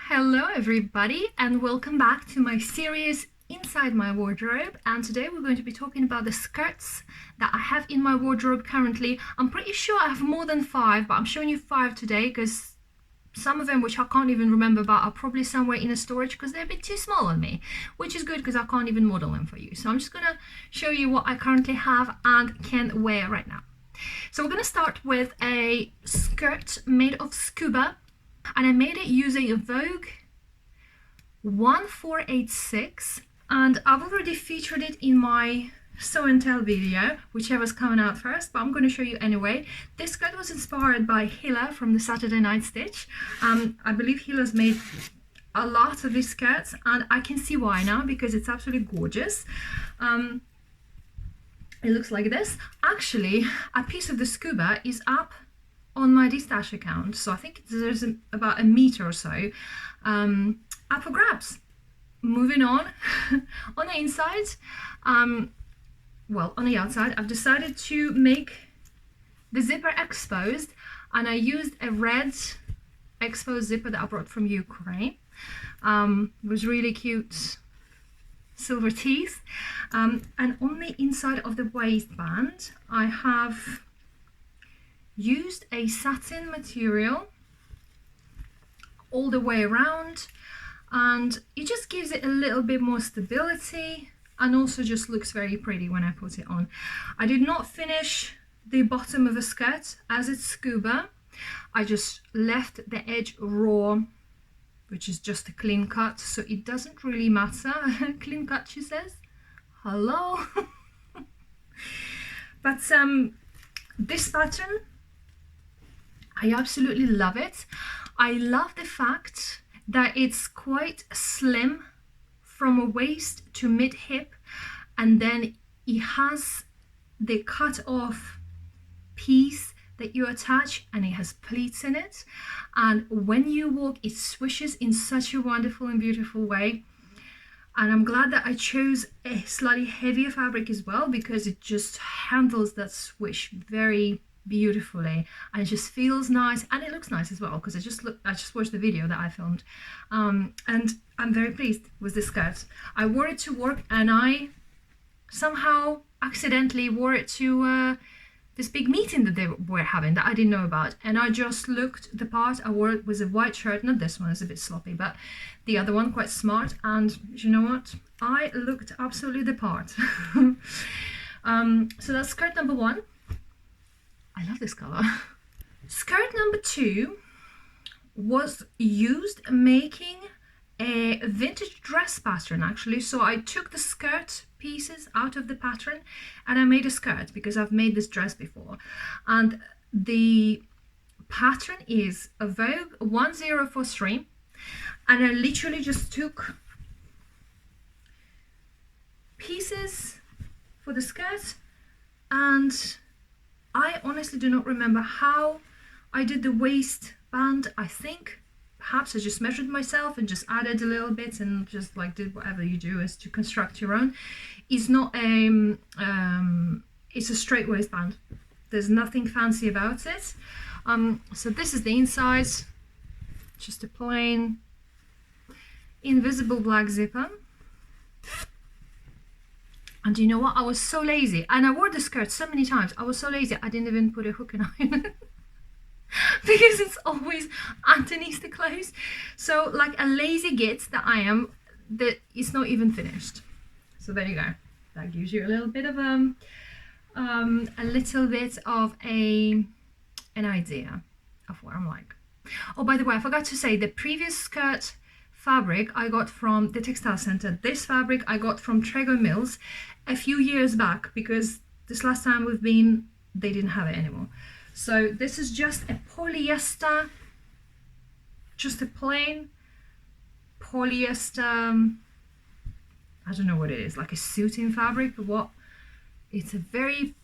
Hello everybody and welcome back to my series Inside My Wardrobe, and today we're going to be talking about the skirts that I have in my wardrobe currently. I'm pretty sure I have more than 5, but I'm showing you 5 today because some of them, which I can't even remember about, are probably somewhere in a storage because they're a bit too small on me, which is good because I can't even model them for you. So I'm just gonna show you what I currently have and can wear right now. So we're gonna start with a skirt made of Scuba, and I made it using a Vogue 1486, and I've already featured it in my sew and tell video, whichever's coming out first, but I'm going to show you anyway. This skirt was inspired by Hila from the Saturday Night Stitch. I believe Hila's made a lot of these skirts, and I can see why now because it's absolutely gorgeous. It looks like this. Actually, a piece of the Scuba is up on my Dstash account, so I think there's about a meter or so up for grabs. Moving on, on the inside, well, on the outside, I've decided to make the zipper exposed, and I used a red exposed zipper that I brought from Ukraine. It was really cute silver teeth, and on the inside of the waistband I have used a satin material all the way around, and it just gives it a little bit more stability and also just looks very pretty when I put it on. I did not finish the bottom of the skirt as it's Scuba. I just left the edge raw, which is just a clean cut, so it doesn't really matter. Clean cut, she says. Hello. But this pattern, I absolutely love it. I love the fact that it's quite slim from a waist to mid hip, and then it has the cut off piece that you attach, and it has pleats in it, and when you walk it swishes in such a wonderful and beautiful way. And I'm glad that I chose a slightly heavier fabric as well, because it just handles that swish very beautifully, and it just feels nice, and it looks nice as well because I just watched the video that I filmed, and I'm very pleased with this skirt. I wore it to work, and I somehow accidentally wore it to this big meeting that they were having that I didn't know about, and I just looked the part. I wore it with a white shirt, not this one, it's a bit sloppy, but the other one, quite smart, and you know what, I looked absolutely the part. So that's skirt number 1. I love this color. Skirt number 2 was used making a vintage dress pattern, actually. So I took the skirt pieces out of the pattern and I made a skirt because I've made this dress before. And the pattern is a Vogue 1043, and I literally just took pieces for the skirt, and I honestly do not remember how I did the waistband. I think perhaps I just measured myself and just added a little bit and just like did whatever you do is to construct your own. It's not a it's a straight waistband. There's nothing fancy about it. So this is the inside, just a plain invisible black zipper. And you know what? I was so lazy, and I wore the skirt so many times. I was so lazy, I didn't even put a hook and iron because it's always underneath the clothes. So, like a lazy git that I am, that it's not even finished. So there you go. That gives you a little bit of an idea of what I'm like. Oh, by the way, I forgot to say the previous skirt fabric I got from the textile center. This fabric I got from Trego Mills a few years back, because this last time we've been, they didn't have it anymore. So this is just a polyester, just a plain polyester, I don't know what it is, like a suiting fabric, but what, it's a very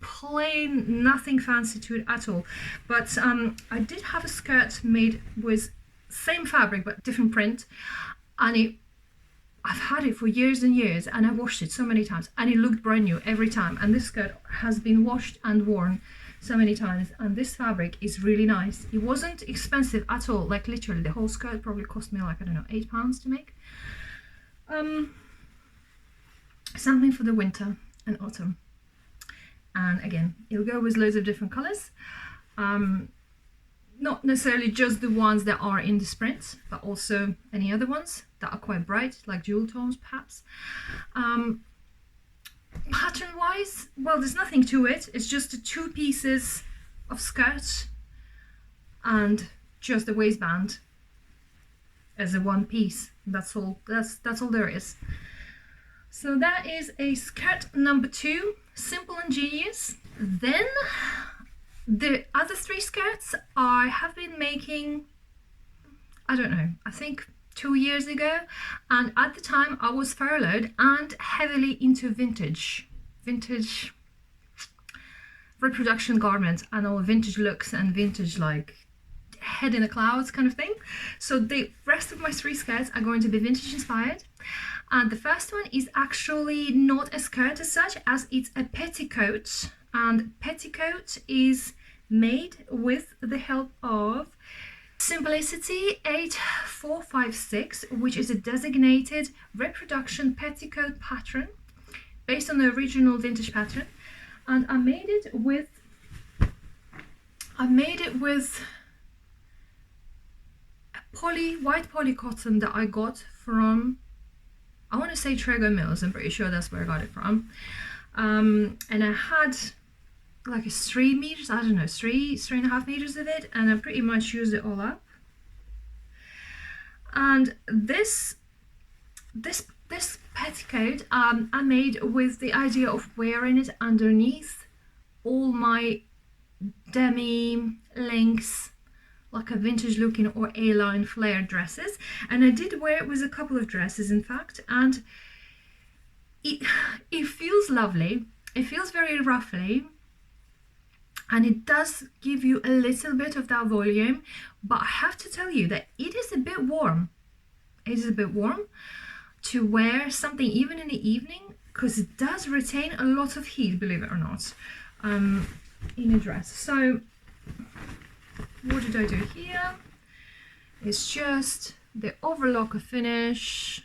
plain, nothing fancy to it at all. But I did have a skirt made with same fabric but different print, and I've had it for years and years, and I washed it so many times and it looked brand new every time, and this skirt has been washed and worn so many times, and this fabric is really nice. It wasn't expensive at all, like literally the whole skirt probably cost me like, I don't know, £8 to make. Something for the winter and autumn, and again it'll go with loads of different colors, not necessarily just the ones that are in the sprint, but also any other ones that are quite bright, like jewel tones perhaps. Pattern wise, well, there's nothing to it. It's just 2 pieces of skirt and just the waistband as a one piece. That's all. That's all there is. So that is a skirt number 2, simple and genius. Then the other 3 skirts I have been making, I don't know, I think 2 years ago, and at the time I was furloughed and heavily into vintage reproduction garments and all vintage looks and vintage like head in the clouds kind of thing. So the rest of my 3 skirts are going to be vintage inspired, and the first one is actually not a skirt as such, as it's a petticoat, and petticoat is made with the help of Simplicity 8456, which is a designated reproduction petticoat pattern based on the original vintage pattern, and I made it with a white poly cotton that I got from, I want to say Trago Mills, I'm pretty sure that's where I got it from, and I had like a 3 meters, I don't know, 3.5 meters of it, and I pretty much used it all up. And this petticoat I made with the idea of wearing it underneath all my demi lengths, like a vintage looking or A-line flare dresses, and I did wear it with a couple of dresses in fact, and it feels lovely. It feels very ruffly, and it does give you a little bit of that volume, but I have to tell you that it is a bit warm. It is a bit warm to wear something even in the evening, because it does retain a lot of heat, believe it or not, in a dress. So what did I do here? It's just the overlocker finish,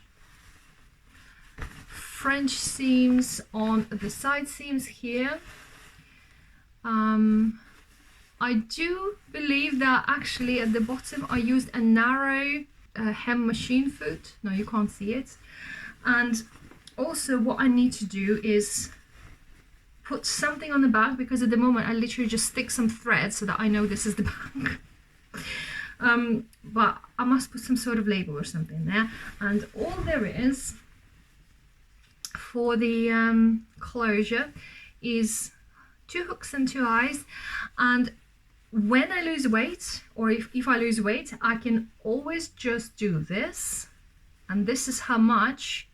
French seams on the side seams here. I do believe that actually at the bottom I used a narrow hem machine foot. No, you can't see it. And also what I need to do is put something on the back, because at the moment I literally just stick some thread so that I know this is the back. But I must put some sort of label or something there. And all there is for the closure is 2 hooks and 2 eyes. And when I lose weight, or if I lose weight, I can always just do this, and this is how much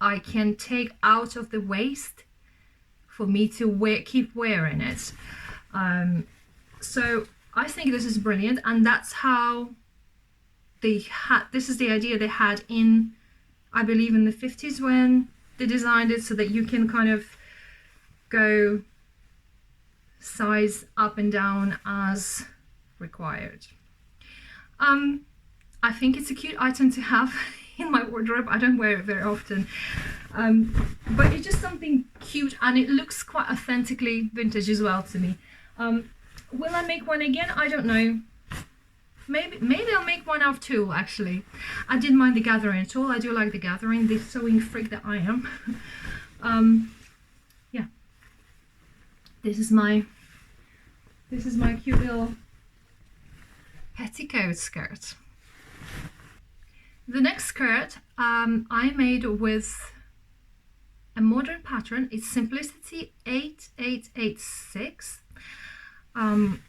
I can take out of the waist for me to keep wearing it. So I think this is brilliant, and that's how they had, this is the idea they had in, I believe, in the 50s when they designed it, so that you can kind of go size up and down as required. I think it's a cute item to have in my wardrobe. I don't wear it very often, but it's just something cute, and it looks quite authentically vintage as well to me. Will I make one again? I don't know. Maybe I'll make one out of tulle. Actually, I didn't mind the gathering at all. I do like the gathering, the sewing freak that I am. Yeah, this is my cute little petticoat skirt. The next skirt I made with a modern pattern. It's Simplicity 8886, and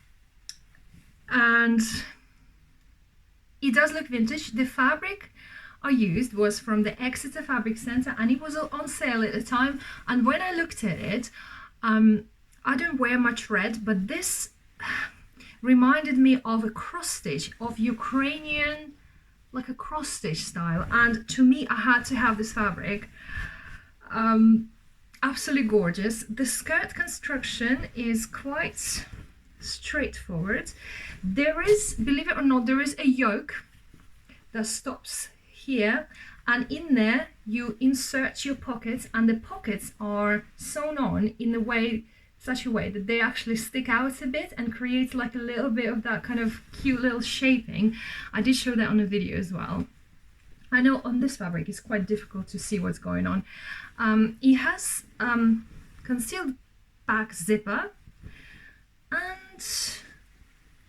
it does look vintage. The fabric I used was from the Exeter Fabric Centre, and it was on sale at the time. And when I looked at it, I don't wear much red, but this reminded me of a cross stitch, of Ukrainian, like a cross stitch style, and to me I had to have this fabric. Absolutely gorgeous. The skirt construction is quite straightforward. There is, believe it or not, there is a yoke that stops here, and in there you insert your pockets, and the pockets are sewn on in a way, such a way that they actually stick out a bit and create like a little bit of that kind of cute little shaping. I did show that on a video as well. I know on this fabric it's quite difficult to see what's going on. It has concealed back zipper and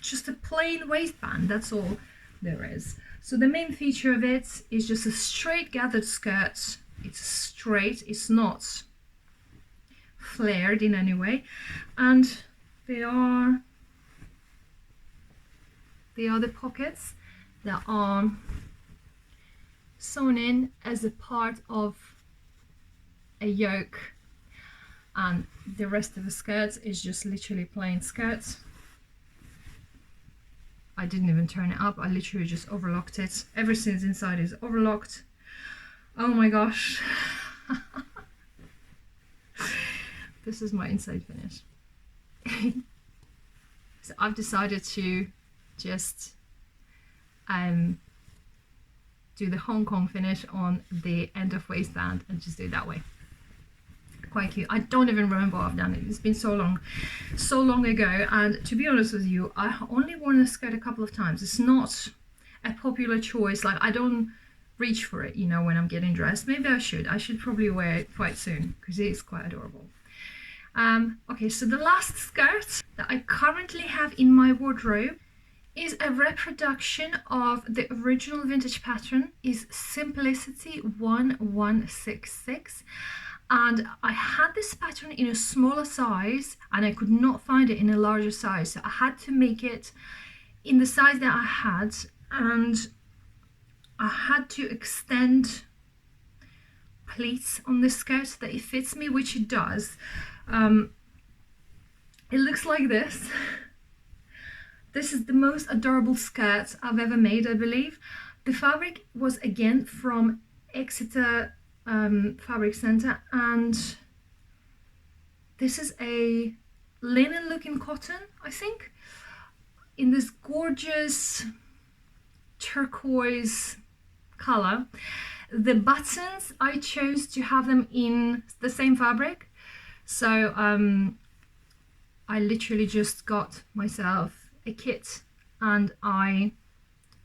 just a plain waistband, that's all there is. So the main feature of it is just a straight gathered skirt. It's straight, it's not flared in any way, and they are the pockets that are sewn in as a part of a yoke, and the rest of the skirt is just literally plain skirt. I didn't even turn it up, I literally just overlocked it. Everything's inside is overlocked. Oh my gosh. This is my inside finish. So I've decided to just do the Hong Kong finish on the end of waistband and just do it that way. Quite cute. I don't even remember what I've done. It's been so long ago, and to be honest with you, I only worn the skirt a couple of times. It's not a popular choice. Like, I don't reach for it, you know, when I'm getting dressed. Maybe I should probably wear it quite soon because it is quite adorable. Okay, so the last skirt that I currently have in my wardrobe is a reproduction of the original vintage pattern. Is Simplicity 1166. And I had this pattern in a smaller size and I could not find it in a larger size, so I had to make it in the size that I had, and I had to extend pleats on this skirt so that it fits me, which it does. It looks like this. This is the most adorable skirt I've ever made, I believe. The fabric was again from Exeter Fabric Center, and this is a linen looking cotton, I think, in this gorgeous turquoise color. The buttons, I chose to have them in the same fabric, so I literally just got myself a kit and I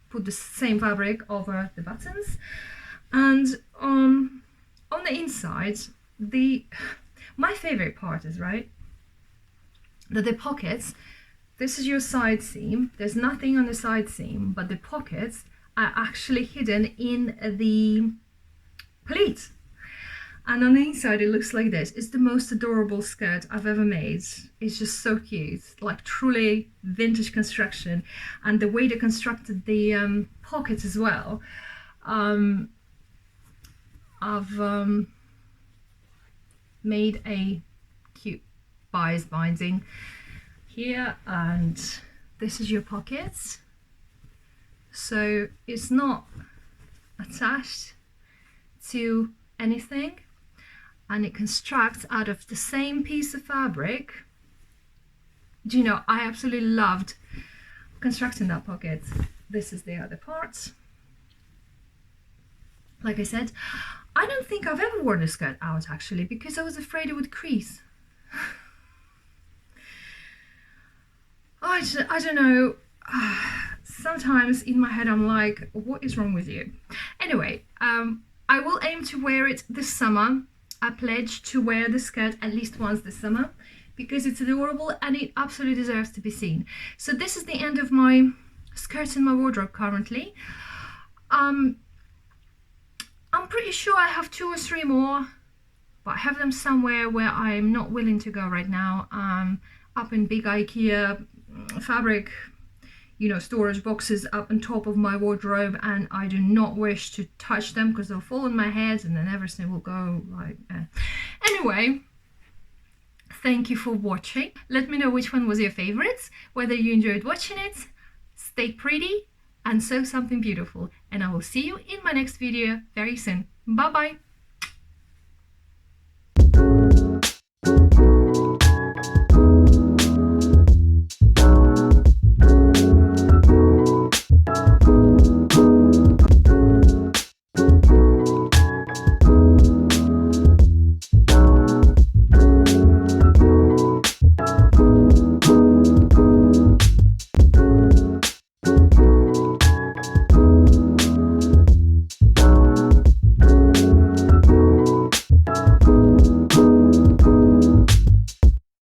put the same fabric over the buttons. And on the inside, my favorite part is, right, that the pockets, this is your side seam, there's nothing on the side seam, but the pockets are actually hidden in the pleat. And on the inside it looks like this. It's the most adorable skirt I've ever made. It's just so cute, like truly vintage construction. And the way they constructed the pockets as well, I've made a cute bias binding here, and this is your pockets, so it's not attached to anything, and it constructs out of the same piece of fabric. Do you know, I absolutely loved constructing that pocket. This is the other part. Like I said, I don't think I've ever worn a skirt out actually, because I was afraid it would crease. I don't know. Sometimes in my head I'm like, what is wrong with you? Anyway, I will aim to wear it this summer. I pledge to wear the skirt at least once this summer because it's adorable and it absolutely deserves to be seen. So this is the end of my skirts in my wardrobe currently. I'm pretty sure I have 2 or 3 more, but I have them somewhere where I'm not willing to go right now. Up in big IKEA fabric, you know, storage boxes up on top of my wardrobe, and I do not wish to touch them because they'll fall on my head and then everything will go like Anyway, thank you for watching. Let me know which one was your favorites, whether you enjoyed watching it. Stay pretty and sew something beautiful, and I will see you in my next video very soon. Bye bye.